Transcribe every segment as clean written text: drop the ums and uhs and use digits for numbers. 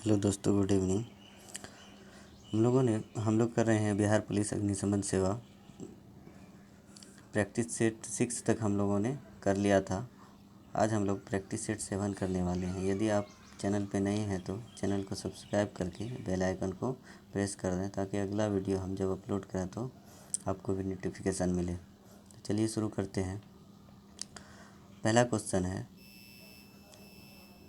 Hello दोस्तों, good evening. हम लोग कर रहे हैं बिहार पुलिस अग्निशमन सेवा प्रैक्टिस सेट 6 तक हम लोगों ने कर लिया था। आज हम लोग प्रैक्टिस सेट 7 करने वाले हैं। यदि आप चैनल पे नए हैं तो चैनल को सब्सक्राइब करके बेल आइकन को प्रेस कर दें ताकि अगला वीडियो हम जब अपलोड करें तो आपको भी नोटिफिकेशन मिले। तो चलिए शुरू करते हैं। पहला क्वेश्चन है,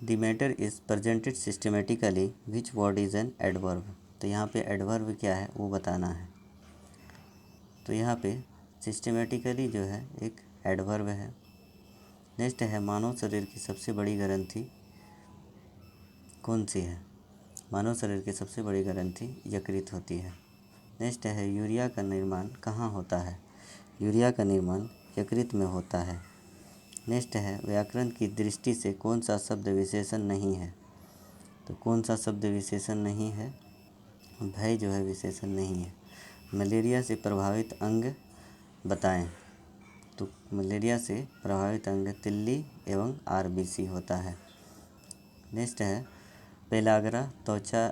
the matter is presented systematically which word is an adverb. तो यहाँ पे एडवर्ब क्या है वो बताना है। तो यहाँ पे सिस्टमेटिकली जो है एक एडवर्ब है। नेक्स्ट है, मानव शरीर की सबसे बड़ी ग्रंथि कौन सी है। मानव शरीर की सबसे बड़ी ग्रंथि यकृत होती है। नेक्स्ट है, यूरिया का निर्माण कहाँ होता है। यूरिया का निर्माण यकृत में होता है। नेक्स्ट है, व्याकरण की दृष्टि से कौन सा शब्द विशेषण नहीं है। तो कौन सा शब्द विशेषण नहीं है, भय जो है विशेषण नहीं है। मलेरिया से प्रभावित अंग बताएं। तो मलेरिया से प्रभावित अंग तिल्ली एवं आरबीसी होता है। नेक्स्ट है, पेलाग्रा त्वचा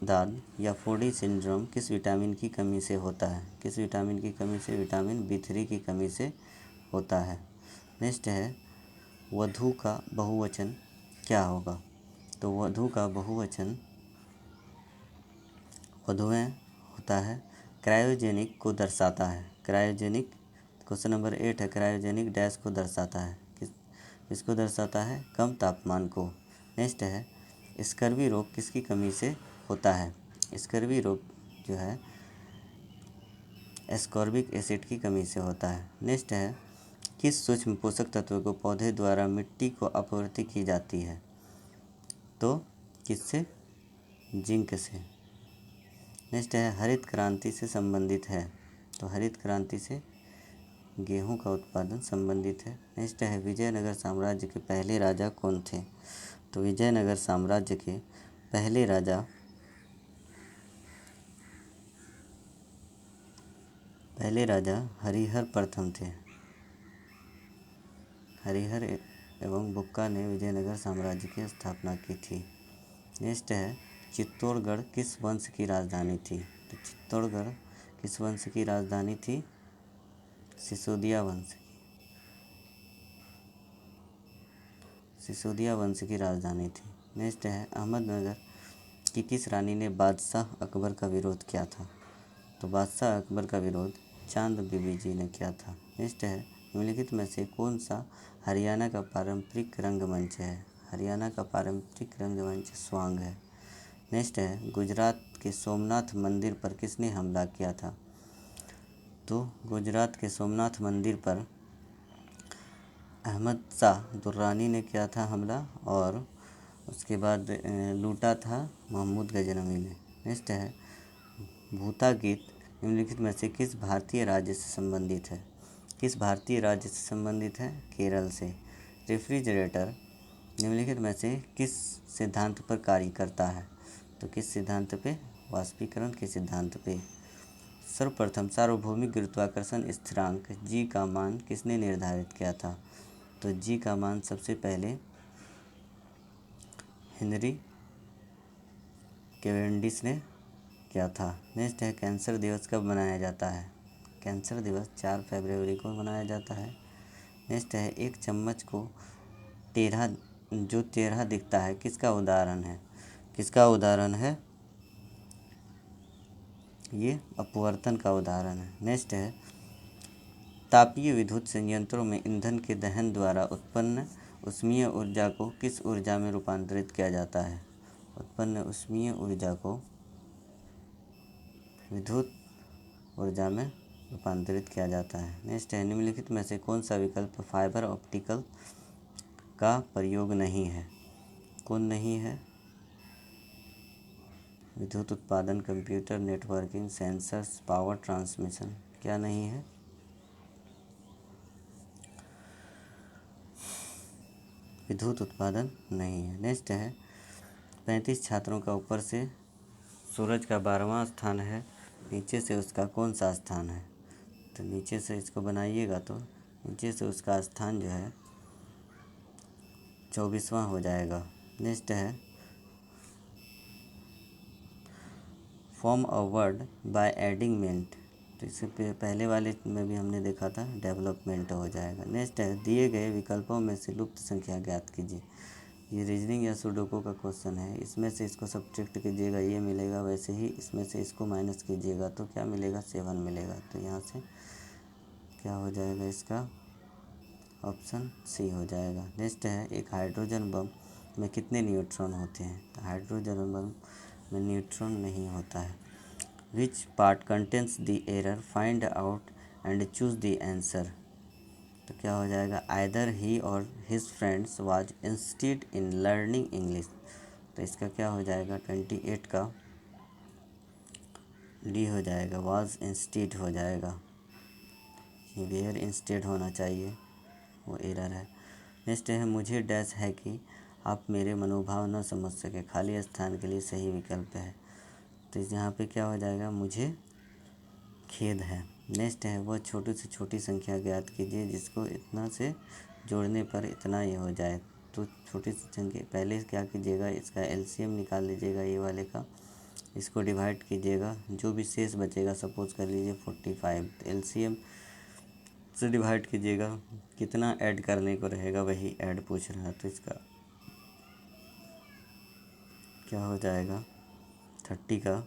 दाद या फोडी सिंड्रोम किस विटामिन की कमी से होता है। किस विटामिन की कमी से, विटामिन B3 की कमी से होता है। नेक्स्ट है, वधु का बहुवचन क्या होगा। तो वधु का बहुवचन वधुएं होता है। क्रायोजेनिक को दर्शाता है। क्रायोजेनिक, क्वेश्चन नंबर 8 है, क्रायोजेनिक डैश को दर्शाता है। किसको दर्शाता है, कम तापमान को। नेक्स्ट है, स्कर्वी रोग किसकी कमी से होता है। स्कर्वी रोग जो है एस्कॉर्बिक एसिड की कमी से होता है। नेक्स्ट है, किस सूक्ष्म पोषक तत्व को पौधे द्वारा मिट्टी को आपूर्ति की जाती है। तो किससे, जिंक से। नेक्स्ट है, हरित क्रांति से संबंधित है। तो हरित क्रांति से गेहूं का उत्पादन संबंधित है। नेक्स्ट है, विजयनगर साम्राज्य के पहले राजा कौन थे। तो विजयनगर साम्राज्य के पहले राजा हरिहर प्रथम थे। हरिहर एवं बुक्का ने विजयनगर साम्राज्य की स्थापना की थी। नेक्स्ट है, चित्तौड़गढ़ किस वंश की राजधानी थी। तो चित्तौड़गढ़ किस वंश की राजधानी थी, सिसोदिया वंश की। सिसोदिया वंश की राजधानी थी। नेक्स्ट है, अहमदनगर की किस रानी ने बादशाह अकबर का विरोध किया था। तो बादशाह अकबर का विरोध चांद बीबी जी ने किया था। नेक्स्ट है, निम्नलिखित में से कौन सा हरियाणा का पारंपरिक रंगमंच है। हरियाणा का पारंपरिक रंगमंच स्वांग है। नेक्स्ट है, गुजरात के सोमनाथ मंदिर पर किसने हमला किया था। तो गुजरात के सोमनाथ मंदिर पर अहमद शाह दुर्रानी ने किया था हमला, और उसके बाद लूटा था महमूद गजनवी ने। नेक्स्ट है, भूता गीत निम्नलिखित में से किस भारतीय राज्य से संबंधित है। किस भारतीय राज्य से संबंधित है, केरल से। रेफ्रिजरेटर निम्नलिखित में से किस सिद्धांत पर कार्य करता है। तो किस सिद्धांत पे, वाष्पीकरण के सिद्धांत पे। सर्वप्रथम सार्वभौमिक गुरुत्वाकर्षण स्थिरांक जी का मान किसने निर्धारित किया था। तो जी का मान सबसे पहले हेनरी कैवेंडिश ने किया था। नेक्स्ट है, कैंसर दिवस कब मनाया जाता है। कैंसर दिवस 4 फरवरी को मनाया जाता है। नेक्स्ट है, एक चम्मच को टेढ़ा दिखता है किसका उदाहरण है। किसका उदाहरण है, ये अपवर्तन का उदाहरण है। नेक्स्ट है, तापीय विद्युत संयंत्रों में ईंधन के दहन द्वारा उत्पन्न ऊष्मीय ऊर्जा को किस ऊर्जा में रूपांतरित किया जाता है। उत्पन्न ऊष्मीय ऊर्जा को विद्युत ऊर्जा में रूपांतरित किया जाता है। नेक्स्ट है, निम्नलिखित में से कौन सा विकल्प फाइबर ऑप्टिकल का प्रयोग नहीं है। कौन नहीं है, विद्युत उत्पादन, computer networking, sensors, power transmission, क्या नहीं है, विद्युत उत्पादन नहीं है। नेक्स्ट है, 35 छात्रों का ऊपर से सूरज का 12वां स्थान है, नीचे से उसका कौन सा स्थान है। तो नीचे से इसको बनाइएगा तो नीचे से उसका स्थान जो है 24वां हो जाएगा। नेक्स्ट है, form a word by adding ment, तो इससे पहले वाले में भी हमने देखा था डेवलपमेंट हो जाएगा। नेक्स्ट है दिए गए विकल्पों में से लुप्त संख्या ज्ञात कीजिए। ये रीजनिंग या सुडोको का क्वेश्चन है। इसमें से इसको सब्ट्रैक्ट कीजिएगा, ये मिलेगा। वैसे ही इसमें से इसको माइनस कीजिएगा तो क्या मिलेगा, 7 मिलेगा। तो यहाँ से क्या हो जाएगा, इसका ऑप्शन सी हो जाएगा। नेक्स्ट है एक हाइड्रोजन बम में कितने न्यूट्रॉन होते हैं। तो हाइड्रोजन बम में न्यूट्रॉन नहीं होता है। Which part contains the error, find out and choose the answer. तो क्या हो जाएगा, आइदर ही और his friends was instead in learning English. तो इसका क्या हो जाएगा, 28 का डी हो जाएगा, वाज इंस्टेड हो जाएगा। वेयर इंस्टेड होना चाहिए, वो एरर है। नेक्स्ट है मुझे डैश है कि आप मेरे मनोभाव न समझ सके, खाली स्थान के लिए सही विकल्प है। तो यहाँ पे क्या हो जाएगा, मुझे खेद है। नेक्स्ट है वह छोटी से छोटी संख्या ज्ञात कीजिए जिसको इतना से जोड़ने पर इतना ये हो जाए। तो छोटी सी संख्या पहले क्या कीजिएगा, इसका एलसीएम निकाल लीजिएगा, ये वाले का। इसको डिवाइड कीजिएगा, जो भी शेष बचेगा, सपोज कर लीजिए 45, तो एलसीएम से डिवाइड कीजिएगा, कितना ऐड करने को रहेगा वही ऐड पूछ रहा है। तो इसका क्या हो जाएगा, 30 का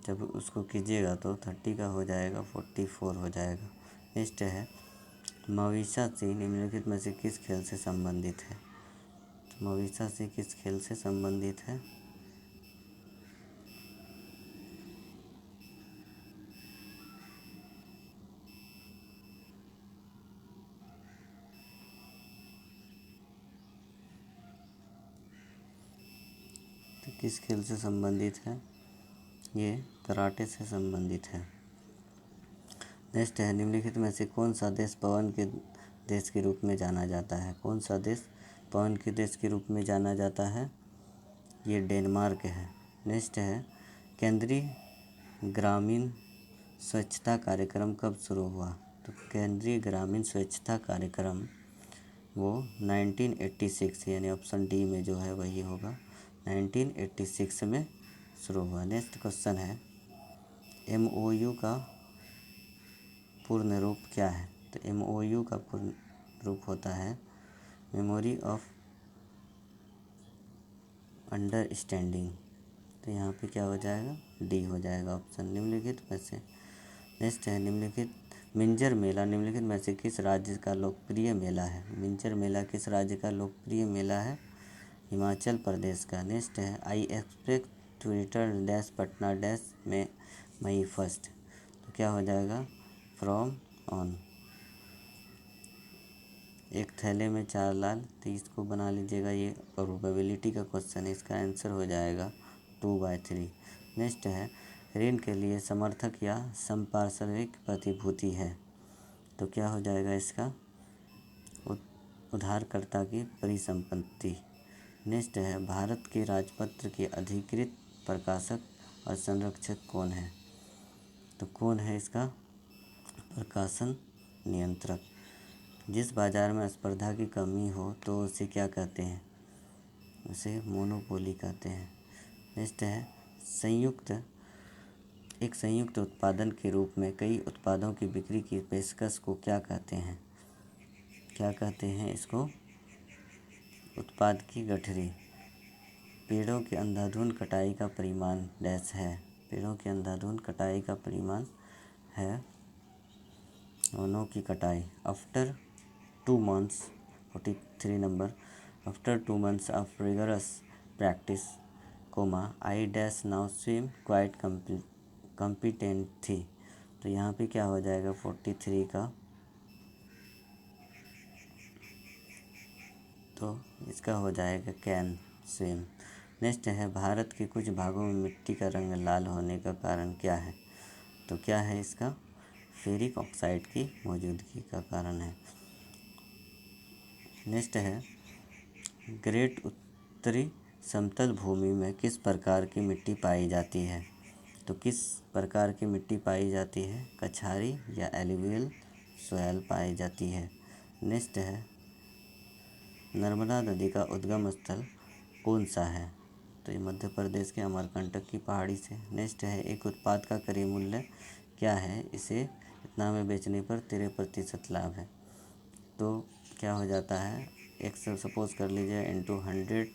जब उसको कीजिएगा तो 30 का हो जाएगा 44 हो जाएगा। नेक्स्ट है मवेशियासी निम्नलिखित में से किस खेल से संबंधित है। तो मवेशियासी किस खेल से संबंधित है, तो किस खेल से संबंधित है, ये कराटे से संबंधित है। नेक्स्ट है निम्नलिखित में से कौन सा देश पवन के देश के रूप में जाना जाता है। कौन सा देश पवन के देश के रूप में जाना जाता है, ये डेनमार्क है। नेक्स्ट है केंद्रीय ग्रामीण स्वच्छता कार्यक्रम कब शुरू हुआ। तो केंद्रीय ग्रामीण स्वच्छता कार्यक्रम वो 1986 यानी ऑप्शन डी में जो है वही होगा, 1986 में शुरू हुआ। नेक्स्ट क्वेश्चन है MOU का पूर्ण रूप क्या है। तो MOU का पूर्ण रूप होता है मेमोरी ऑफ अंडरस्टैंडिंग। तो यहाँ पे क्या हो जाएगा, डी हो जाएगा ऑप्शन निम्नलिखित में से। नेक्स्ट है निम्नलिखित मिंजर मेला निम्नलिखित में से किस राज्य का लोकप्रिय मेला है। मिंजर मेला किस राज्य का लोकप्रिय मेला है, हिमाचल प्रदेश का। नेक्स्ट है I expect to return dash Patna dash में मई 1। तो क्या हो जाएगा, फ्रॉम ऑन। एक थैले में 4 लाल, तो इसको बना लीजिएगा, ये प्रोबेबिलिटी का क्वेश्चन है, इसका आंसर हो जाएगा 2/3। नेक्स्ट है ऋण के लिए समर्थक या संपार्श्विक प्रतिभूति है। तो क्या हो जाएगा इसका, उधारकर्ता की परिसंपत्ति। नेक्स्ट है भारत के राजपत्र के अधिकृत प्रकाशक और संरक्षक कौन है। तो कौन है इसका, प्रकाशन नियंत्रक। जिस बाज़ार में स्पर्धा की कमी हो तो उसे क्या कहते हैं, उसे मोनोपोली कहते हैं। नेक्स्ट है एक संयुक्त उत्पादन के रूप में कई उत्पादों की बिक्री की पेशकश को क्या कहते हैं। क्या कहते हैं इसको, उत्पाद की गठरी। पेड़ों की अंधाधुंध कटाई का परिमाण डैश है। पेड़ों की अंधाधुंध कटाई का परिमाण है वनों की कटाई। After 2 months 43 number, after 2 months of rigorous practice I dash now swim quite competent थी। तो यहाँ पे क्या हो जाएगा 43 का, तो इसका हो जाएगा कैन स्विम। नेक्स्ट है भारत के कुछ भागों में मिट्टी का रंग लाल होने का कारण क्या है। तो क्या है इसका, फेरिक ऑक्साइड की मौजूदगी का कारण है। नेक्स्ट है ग्रेट उत्तरी समतल भूमि में किस प्रकार की मिट्टी पाई जाती है। तो किस प्रकार की मिट्टी पाई जाती है, कछारी या एलुवियल सॉइल पाई जाती है। नेक्स्ट है नर्मदा नदी का उद्गम स्थल कौन सा है। तो तो ये मध्य प्रदेश के अमरकंटक की पहाड़ी से। नेक्स्ट है, एक उत्पाद का क्रय मूल्य क्या है, इसे इतना में बेचने पर 13% लाभ है। तो क्या हो जाता है, एक्स सपोज कर लीजिए into 100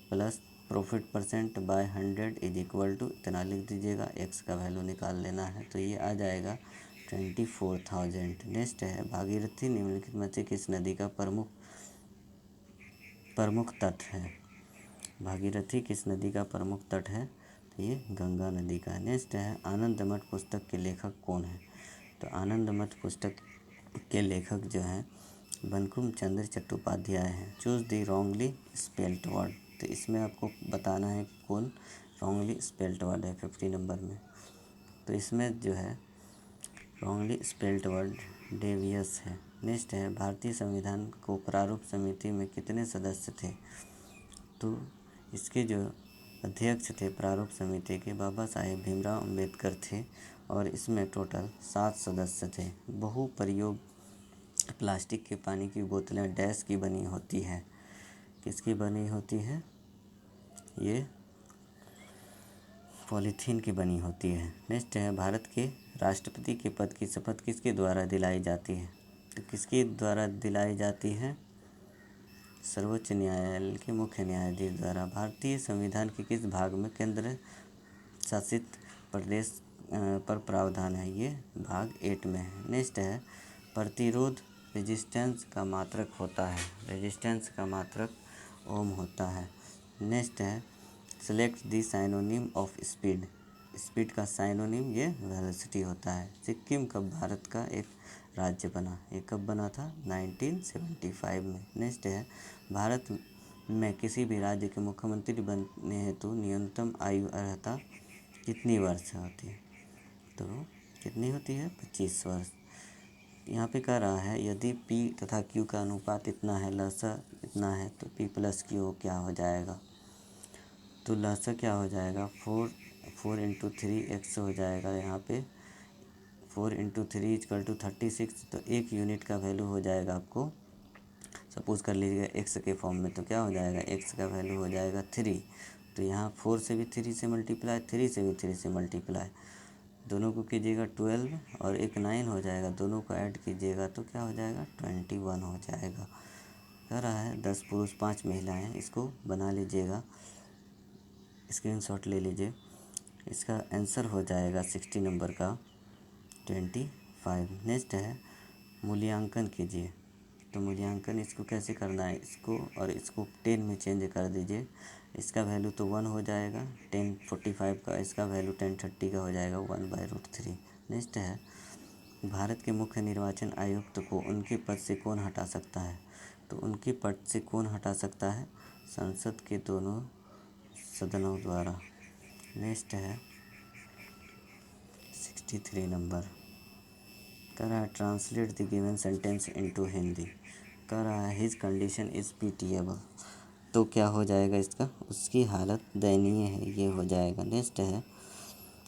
plus profit percent by 100 is equal to इतना लिख दीजिएगा, एक्स का वैल्यू निकाल लेना है। तो ये आ जाएगा 24,000। नेक्स्ट है, भागीरथी निम्नलिखित में से किस नदी का प्रमुख तट है। भागीरथी किस नदी का प्रमुख तट है, तो ये गंगा नदी का। नेक्स्ट है, आनंद मठ पुस्तक के लेखक कौन है। तो आनंद मठ पुस्तक के लेखक जो हैं बंकिम चंद्र चट्टोपाध्याय हैं। चूज़ दी रॉन्गली स्पेल्ड वर्ड। तो इसमें आपको बताना है कि कौन रॉन्गली स्पेल्ड वर्ड है 50 नंबर में। तो इसमें जो है रॉन्गली स्पेल्ड वर्ड डेवियस है। नेक्स्ट है, भारतीय संविधान को प्रारूप समिति में कितने सदस्य थे। तो इसके जो अध्यक्ष थे प्रारूप समिति के बाबा साहेब भीमराव अंबेडकर थे और इसमें टोटल 7 सदस्य थे। बहुप्रयोग प्लास्टिक के पानी की बोतलें डैश की बनी होती है, किसकी बनी होती है, ये पॉलीथीन की बनी होती है। नेक्स्ट है, भारत के राष्ट्रपति के पद की शपथ किसके द्वारा दिलाई जाती है। तो किसके द्वारा दिलाई जाती है, सर्वोच्च न्यायालय के मुख्य न्यायाधीश द्वारा। भारतीय संविधान के किस भाग में केंद्र शासित प्रदेश पर प्रावधान है, ये भाग 8 में है। नेक्स्ट है, प्रतिरोध रेजिस्टेंस का मात्रक होता है, रेजिस्टेंस का मात्रक ओम होता है। नेक्स्ट है, select the synonym of speed. Speed का साइनोनिम ये वेलोसिटी होता है। सिक्किम कब भारत का एक राज्य बना, ये कब बना था, 1975 में। नेक्स्ट है, भारत में किसी भी राज्य के मुख्यमंत्री बनने हेतु न्यूनतम आयु अर्हता कितनी वर्ष होती है। तो कितनी होती है, 25 वर्ष। यहाँ पे कह रहा है यदि P तथा Q का अनुपात इतना है, लसा इतना है, तो P प्लस Q क्या हो जाएगा। तो लसा क्या हो जाएगा, 4 इंटू 3x हो जाएगा। यहाँ पे 4 इंटू 3 इक्वल टू 36। तो 1 यूनिट का वैल्यू हो जाएगा आपको, सपोज कर लीजिएगा x के फॉर्म में, तो क्या हो जाएगा, x का वैल्यू हो जाएगा 3। तो यहाँ 4 से भी 3 से मल्टीप्लाई, 3 से भी 3 से मल्टीप्लाई, दोनों को कीजिएगा 12 और एक 9 हो जाएगा, दोनों को ऐड कीजिएगा तो क्या हो जाएगा, 21 हो जाएगा। कह रहा है 10 पुरुष 5 महिलाएं, इसको बना लीजिएगा, स्क्रीनशॉट ले लीजिए। इसका आंसर हो जाएगा 60 नंबर का 25। नेक्स्ट है, मूल्यांकन कीजिए। तो मूल्यांकन इसको कैसे करना है, इसको और इसको 10 में चेंज कर दीजिए। इसका वैल्यू तो 1 हो जाएगा, 1045 का, इसका वैल्यू 1030 का हो जाएगा 1/√3। नेक्स्ट है, भारत के मुख्य निर्वाचन आयुक्त को उनके पद से कौन हटा सकता है। तो उनके पद से कौन हटा सकता है, संसद के दोनों सदनों द्वारा। नेक्स्ट है 63 नंबर, कह रहा है translate the given sentence into Hindi. कह रहा है हिज कंडीशन इज़ पीटिएबल। तो क्या हो जाएगा इसका, उसकी हालत दयनीय है, ये हो जाएगा। नेक्स्ट है,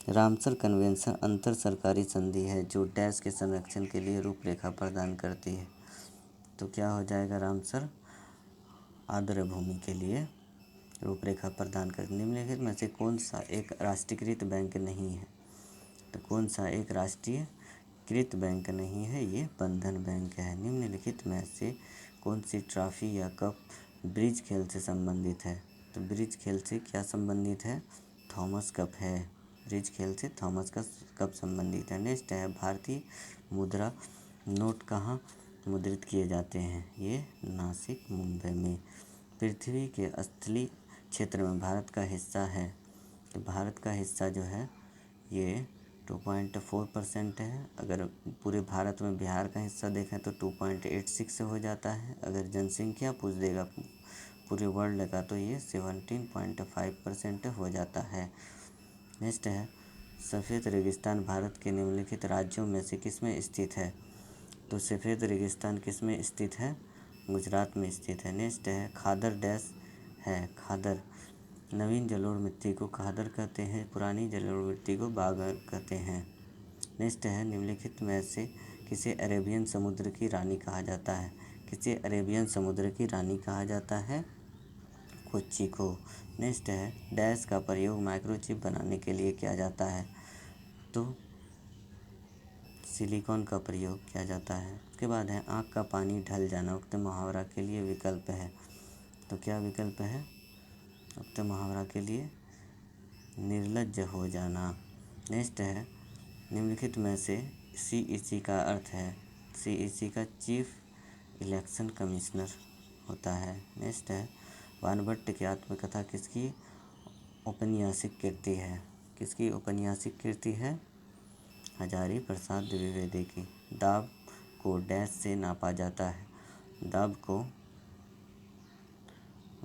रामसर कन्वेंशन अंतर सरकारी संधि है जो डैश के संरक्षण के लिए रूपरेखा प्रदान करती है। तो क्या हो जाएगा, रामसर आर्द्र भूमि के लिए रूपरेखा प्रदान कर। निम्नलिखित में से कौन सा एक राष्ट्रीयकृत बैंक नहीं है। तो कौन सा एक राष्ट्रीयकृत बैंक नहीं है, ये बंधन बैंक है। निम्नलिखित में से कौन सी ट्रॉफी या कप ब्रिज खेल से संबंधित है। तो ब्रिज खेल से क्या संबंधित है, थॉमस कप है, ब्रिज खेल से थॉमस का कप संबंधित है। नेक्स्ट है, भारतीय मुद्रा नोट कहाँ मुद्रित किए जाते हैं, ये नासिक मुंबई में। पृथ्वी के स्थलीय क्षेत्र में भारत का हिस्सा है। तो भारत का हिस्सा जो है ये 2.4% है। अगर पूरे भारत में बिहार का हिस्सा देखें तो 2.86 हो जाता है। अगर जनसंख्या पूछ देगा पूरे वर्ल्ड का तो ये 17.5% हो जाता है। नेक्स्ट है, सफ़ेद रेगिस्तान भारत के निम्नलिखित राज्यों में से किसमें स्थित है। तो सफ़ेद रेगिस्तान किसमें स्थित है, गुजरात में स्थित है। नेक्स्ट है, खादर डैश है, खादर नवीन जलोढ़ मिट्टी को खादर कहते हैं, पुरानी जलोढ़ मिट्टी को बागर कहते हैं। नेक्स्ट है, निम्नलिखित में से किसे अरेबियन समुद्र की रानी कहा जाता है। किसे अरेबियन समुद्र की रानी कहा जाता है, को चीखो। नेक्स्ट है डैश का प्रयोग माइक्रोचिप बनाने के लिए किया जाता है, तो सिलिकॉन का प्रयोग किया जाता है। उसके बाद है आँख का पानी ढल जाना उक्त मुहावरा के लिए विकल्प है, तो क्या विकल्प है उक्त मुहावरा के लिए? निर्लज्ज हो जाना। नेक्स्ट है निम्नलिखित में से सीईसी का अर्थ है, सीईसी का चीफ इलेक्शन कमिश्नर होता है। नेक्स्ट है वानभट्ट की आत्मकथा किसकी औपन्यासिक कृति है? किसकी औपन्यासिक कृति है? हजारी प्रसाद द्विवेदी की। दाब को डैश से नापा जाता है, दाब को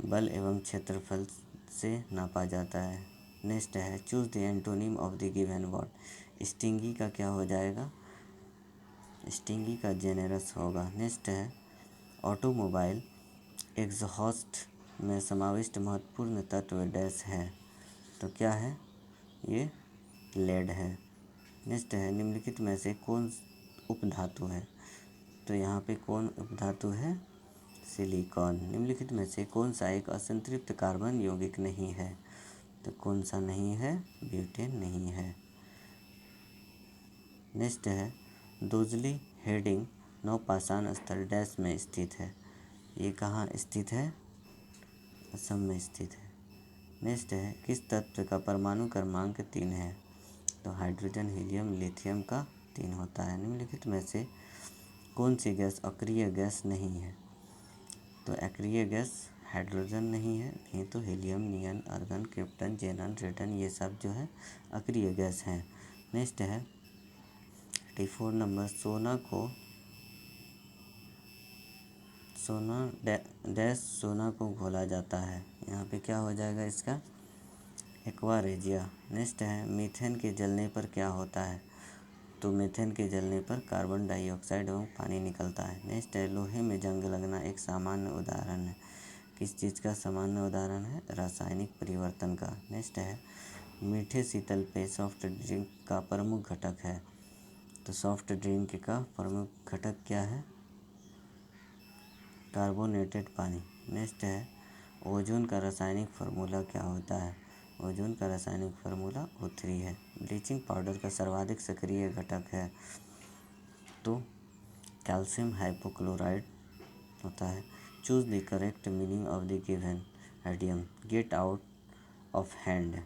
बल एवं क्षेत्रफल से नापा जाता है। नेक्स्ट है choose the antonym of the given word. Stingy का क्या हो जाएगा? स्टिंगी का जेनेरस होगा। नेक्स्ट है ऑटोमोबाइल एग्जॉस्ट में समाविष्ट महत्वपूर्ण तत्व डैश है, तो क्या है? ये लेड है। नेक्स्ट है निम्नलिखित में से कौन उपधातु है? तो यहाँ पे कौन उपधातु है? सिलिकॉन। निम्नलिखित में से कौन सा एक असंतृप्त कार्बन यौगिक नहीं है? तो कौन सा नहीं है? ब्यूटेन नहीं है। नेक्स्ट है दोजली हेडिंग नौपाषाण स्थल डैश में स्थित है, ये कहाँ स्थित है? असम में स्थित है। नेक्स्ट है किस तत्व का परमाणु क्रमांक 3 है? तो हाइड्रोजन हीलियम लिथियम का 3 होता है। निम्नलिखित में से कौन सी गैस अक्रिय गैस नहीं है? तो अक्रिय गैस हाइड्रोजन नहीं है, नहीं तो हीलियम, नियन, आर्गन, क्रिप्टन, जेनन, रेडन ये सब जो है अक्रिय गैस हैं। नेक्स्ट है 84 नंबर सोना को घोला जाता है, यहाँ पे क्या हो जाएगा इसका? Aqua regia. नेक्स्ट है मीथेन के जलने पर क्या होता है? तो मीथेन के जलने पर कार्बन डाइऑक्साइड एवं पानी निकलता है। नेक्स्ट है लोहे में जंग लगना एक सामान्य उदाहरण है, किस चीज़ का सामान्य उदाहरण है? रासायनिक परिवर्तन का। नेक्स्ट है मीठे शीतल पेय सॉफ्ट ड्रिंक का प्रमुख घटक है, तो सॉफ्ट ड्रिंक का प्रमुख घटक क्या है? कार्बोनेटेड पानी। नेक्स्ट है ओजोन का रासायनिक फार्मूला क्या होता है? ओजोन का रासायनिक फार्मूला O3 है। ब्लीचिंग पाउडर का सर्वाधिक सक्रिय घटक है, तो कैल्शियम हाइपोक्लोराइड होता है। Choose the correct meaning of the given idiom get out of hand,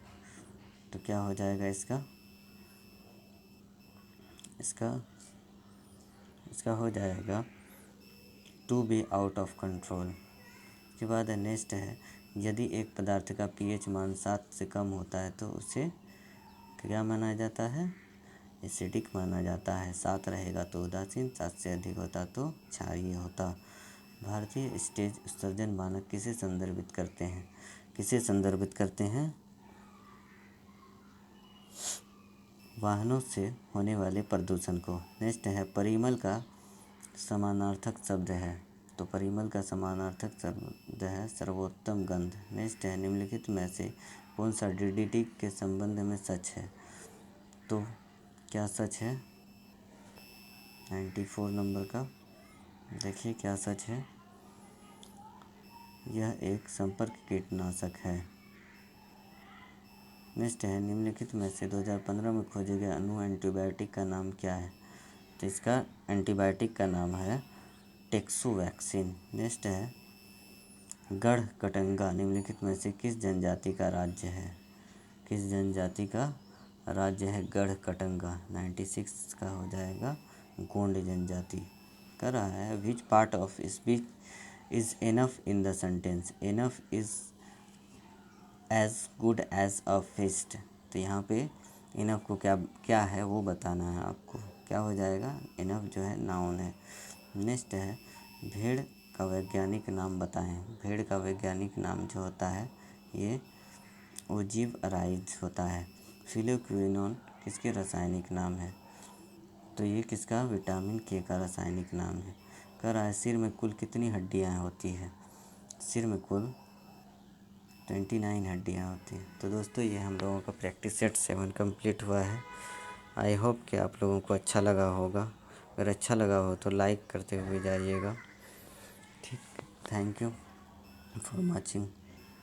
तो क्या हो जाएगा इसका? इसका हो जाएगा to be out of control. उसके बाद नेक्स्ट है यदि एक पदार्थ का पीएच मान 7 से कम होता है तो उसे क्या माना जाता है? एसिडिक माना जाता है। 7 रहेगा तो उदासीन, 7 से अधिक होता तो क्षारीय होता। भारतीय स्टेज उत्सर्जन मानक किसे संदर्भित करते हैं? किसे संदर्भित करते हैं? वाहनों से होने वाले प्रदूषण को। नेक्स्ट है परिमल का समानार्थक शब्द है, तो परिमल का समानार्थक शब्द है सर्वोत्तम गंध। नेक्स्ट है निम्नलिखित में से कौन सा डीडीटी के संबंध में सच है? तो क्या सच है? 94 नंबर का देखिए क्या सच है? यह एक संपर्क कीटनाशक है। नेक्स्ट है निम्नलिखित में से 2015 में खोजे गए अणु एंटीबायोटिक का नाम क्या है? तो इसका एंटीबायोटिक का नाम है टेक्सोवैक्सीन। नेक्स्ट है गढ़कटंगा निम्नलिखित में से किस जनजाति का राज्य है? किस जनजाति का राज्य है गढ़कटंगा? 96 का हो जाएगा गोंड जनजाति। कर रहा है which part of speech is enough in the sentence? Enough is as good as a feast, तो यहाँ पे इनफ को क्या है वो बताना है आपको। क्या हो जाएगा? इनफ जो है नाउन है। नेक्स्ट है भेड़ का वैज्ञानिक नाम बताएं। भेड़ का वैज्ञानिक नाम जो होता है ये ओजिवराइज होता है। फिलोक्विनोन किसके रासायनिक नाम है? तो ये किसका? विटामिन के का रासायनिक नाम है। कह रहा है सिर में कुल कितनी हड्डियाँ होती है? सिर में कुल 29 हड्डियाँ होती हैं। तो दोस्तों ये हम लोगों का प्रैक्टिस सेट 7 कंप्लीट हुआ है। आई होप कि आप लोगों को अच्छा लगा होगा। अगर अच्छा लगा हो तो लाइक करते हुए जाइएगा। ठीक, थैंक यू फॉर वॉचिंग।